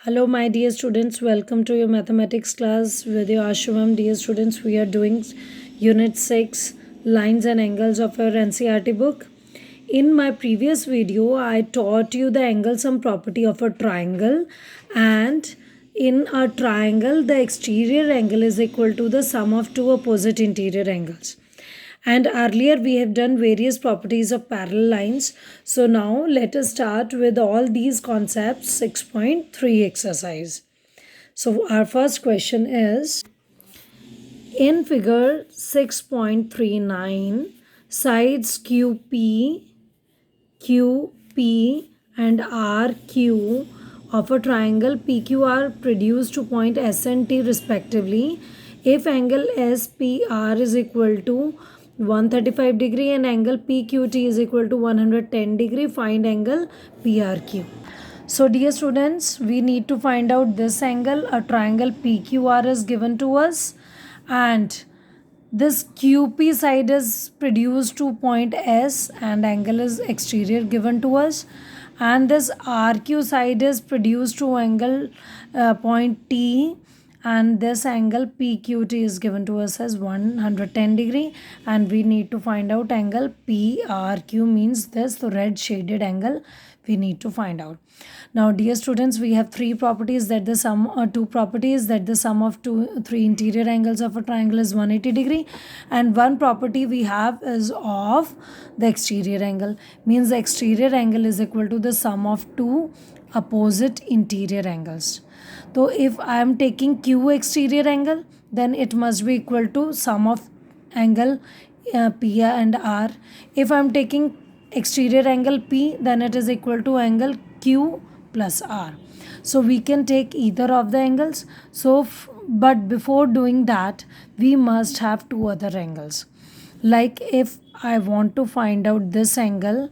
Hello, my dear students. Welcome to your mathematics class with your Ashwam. Dear students, we are doing Unit 6 Lines and Angles of our NCERT book. In my previous video, I taught you the angle sum property of a triangle, and in a triangle, the exterior angle is equal to the sum of two opposite interior angles. And earlier we have done various properties of parallel lines. So now let us start with all these concepts 6.3 exercise. So our first question is, in figure 6.39, sides QP, QP and RQ of a triangle PQ are produced to point S and T respectively. If angle SPR is equal to 135 degree and angle PQT is equal to 110 degree, find angle PRQ. So dear students, we need to find out this angle. A triangle PQR is given to us, and this QP side is produced to point S and angle is exterior given to us, and this RQ side is produced to angle point T, and this angle PQT is given to us as 110 degree, and we need to find out angle PRQ, means this red shaded angle we need to find out. Now dear students, we have three properties that the sum or two properties that the sum of three interior angles of a triangle is 180 degree, and one property we have is of the exterior angle, means the exterior angle is equal to the sum of two opposite interior angles. So if I am taking Q exterior angle, then it must be equal to sum of angle P and R. If I am taking exterior angle P, then it is equal to angle Q plus R. So we can take either of the angles. But before doing that, we must have two other angles. Like if I want to find out this angle,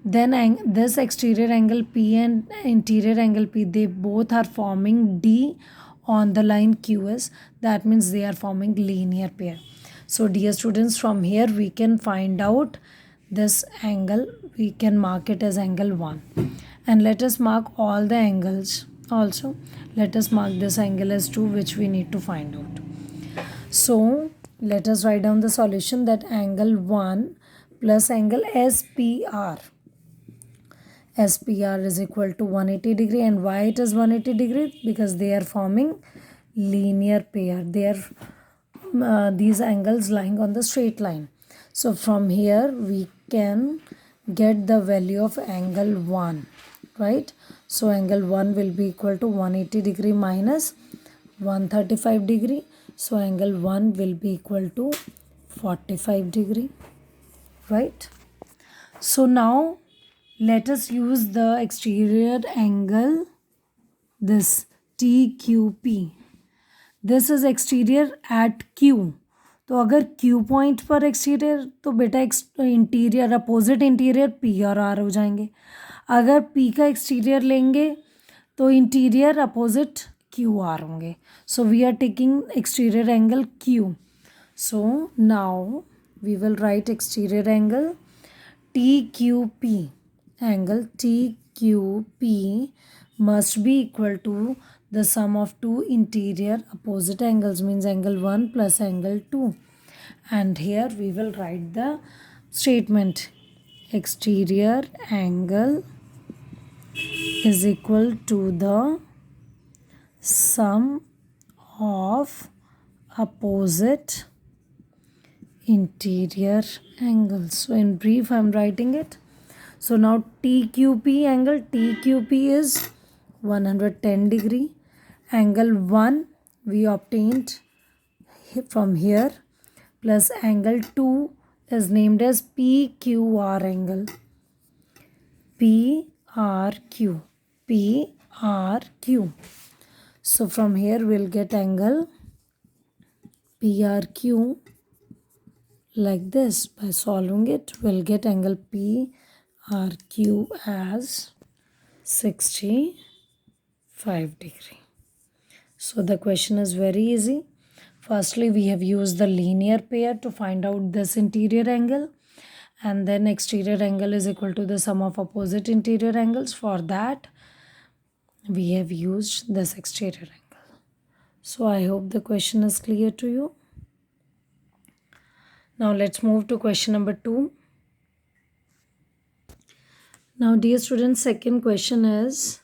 then this exterior angle P and interior angle P, they both are forming D on the line QS. That means they are forming linear pair. So dear students, from here we can find out this angle. We can mark it as angle 1, and let us mark all the angles also. Let us mark this angle as 2, which we need to find out. So let us write down the solution, that angle 1 plus angle SPR is equal to 180 degree. And why it is 180 degree? Because they are forming linear pair. They are these angles lying on the straight line. So from here we can get the value of angle 1, right? So angle 1 will be equal to 180 degree minus 135 degree. So angle 1 will be equal to 45 degree, right? So now let us use the exterior angle, this TQP. This is exterior at Q. तो अगर Q point पर exterior, तो बेटा interior opposite interior P और R हो जाएंगे. अगर P का एक्सटीरियर लेंगे तो इंटीरियर अपोजिट QR होंगे. So we are taking exterior angle Q. So now we will write exterior angle TQP. Angle TQP must be equal to the sum of two interior opposite angles, means angle 1 plus angle 2. And here we will write the statement, exterior angle is equal to the sum of opposite interior angles. So in brief I am writing it. So now TQP angle, TQP is 110 degree. Angle 1 we obtained from here, plus angle 2 is named as PQR angle. PRQ. PRQ. So from here we'll get angle PRQ like this. By solving it, we'll get angle PRQ as 65 degree. So the question is very easy. Firstly, we have used the linear pair to find out this interior angle, and then exterior angle is equal to the sum of opposite interior angles. For that, we have used this exterior angle. So I hope the question is clear to you. Now let's move to question number 2. Now dear students, second question is,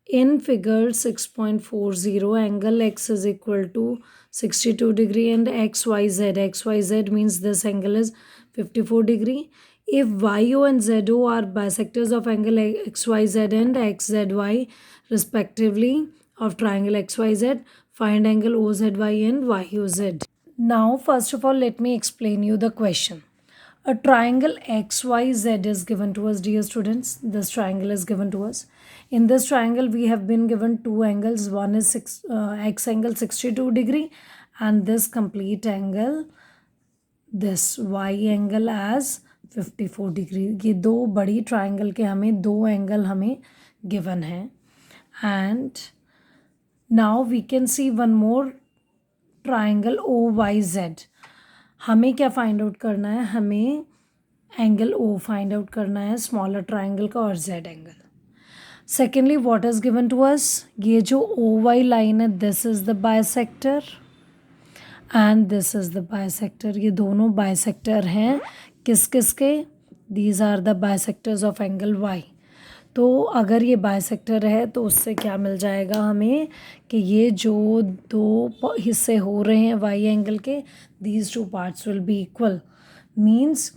in figure 6.40, angle x is equal to 62 degree and xyz. xyz means this angle is 54 degree. If YO and ZO are bisectors of angle XYZ and XZY respectively of triangle XYZ, find angle OZY and YOZ. Now first of all, let me explain you the question. A triangle XYZ is given to us, dear students. This triangle is given to us. In this triangle, we have been given two angles. One is x angle 62 degree and this complete angle, this y angle as 54 degree. ये दो बड़ी triangle के हमें दो angle हमें given है. And now we can see one more triangle OYZ. हमें क्या फाइंड आउट करना है, हमें एंगल ओ फाइंड आउट करना है स्मॉलर ट्राइंगल का और Z angle. Secondly what is given to us, ये जो ओ वाई लाइन है this is the bisector and this is the bisector. ये दोनों बाइसेक्टर हैं किस किस के, these are the bisectors of angle Y. तो अगर ये बाइसेक्टर है तो उससे क्या मिल जाएगा हमें कि ये जो दो हिस्से हो रहे हैं वाई एंगल के, these two parts will be equal. Means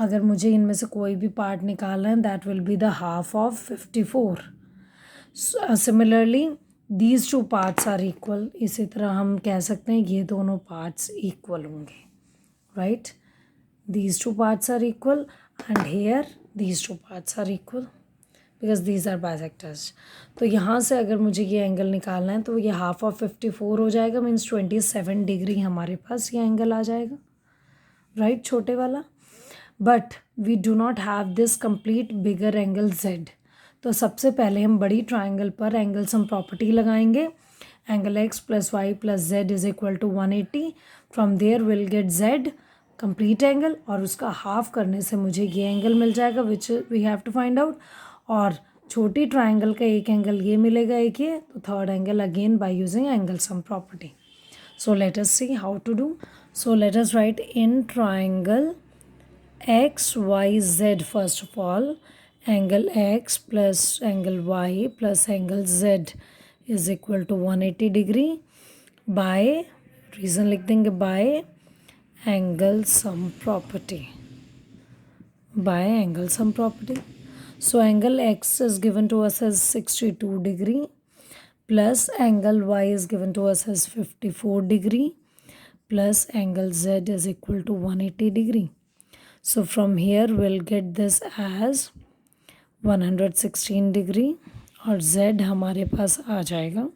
अगर मुझे इनमें से कोई भी पार्ट निकालना है that will be the half of 54. Similarly these two parts are equal. इसी तरह हम कह सकते हैं ये दोनों पार्ट्स इक्वल होंगे, right. These two parts are equal and here these two parts are equal because these are bisectors. तो यहाँ से अगर मुझे ये एंगल निकालना है तो ये हाफ ऑफ 54 हो जाएगा. मीन्स 27 डिग्री हमारे पास ये एंगल आ जाएगा, राइट, छोटे वाला. But we do not have this complete bigger angle Z. तो सबसे पहले हम बड़ी ट्राइंगल पर एंगल सम प्रॉपर्टी लगाएंगे. Angle X plus Y plus Z is equal to 180. From there will get Z complete angle और उसका हाफ करने से मुझे ये एंगल मिल जाएगा which we have to find out. और छोटी ट्राइंगल का एक एंगल ये मिलेगा, एक ये, तो third angle again by using angle sum property. So let us see how to do. So let us write in triangle X Y Z, first of all angle X plus angle Y plus angle Z is equal to 180 degree by, reason लिख देंगे, by angle sum property, by angle sum property. So angle x is given to us as 62 degree plus angle y is given to us as 54 degree plus angle z is equal to 180 degree. So from here we'll get this as 116 degree और z हमारे पास आ जाएगा.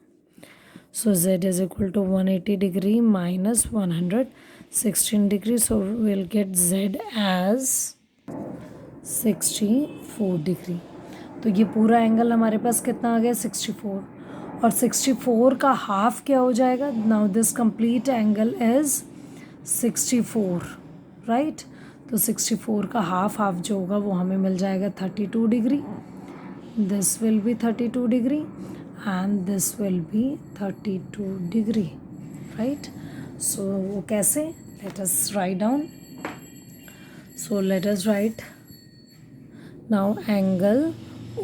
So z is equal to 180 degree minus 116 degree. So we'll get z as 64 degree. तो ये पूरा angle हमारे पास कितना आ गया, 64. और 64 का हाफ क्या हो जाएगा, now this complete angle is 64, right. तो 64 का हाफ जो होगा वो हमें मिल जाएगा 32 degree. This will be 32 degree and this will be 32 degree, right. So वो कैसे, let us write down. So let us write now angle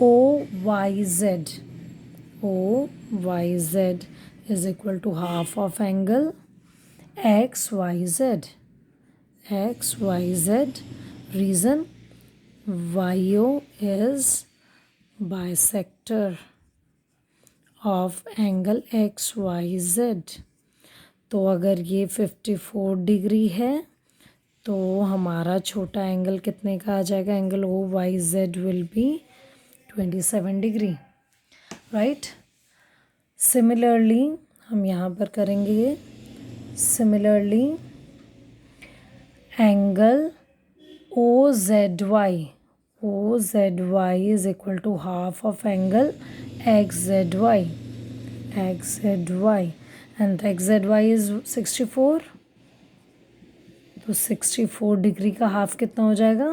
OYZ, OYZ is equal to half of angle XYZ, XYZ. Reason, YO is bisector of angle XYZ. तो अगर ये 54 degree है तो हमारा छोटा angle कितने का आ जाएगा, angle O Y Z will be 27 degree, right. Similarly हम यहाँ पर करेंगे ये, similarly angle O Z Y is equal to half of angle X Z Y and X Z Y is 64. तो 64 डिग्री का हाफ कितना हो जाएगा,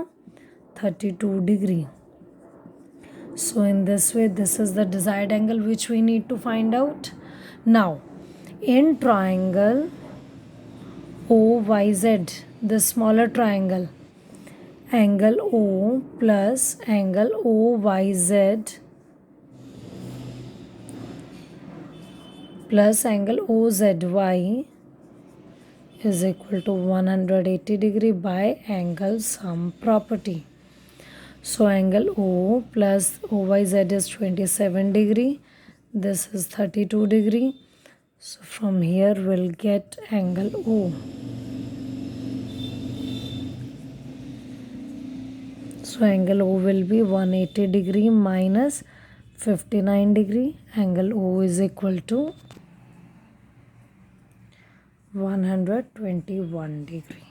32 degree. So in this way, this is the desired angle which we need to find out. Now, in triangle OYZ, the smaller triangle, angle O plus angle OYZ plus angle OZY is equal to 180 degree by angle sum property. So angle O plus OYZ is 27 degree. This is 32 degree. So from here we'll get angle O. So angle O will be 180 degree minus 59 degree. Angle O is equal to 121 degree.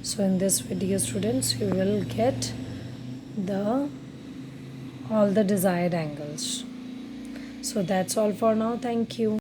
So in this video, students, you will get all the desired angles. So that's all for now. Thank you.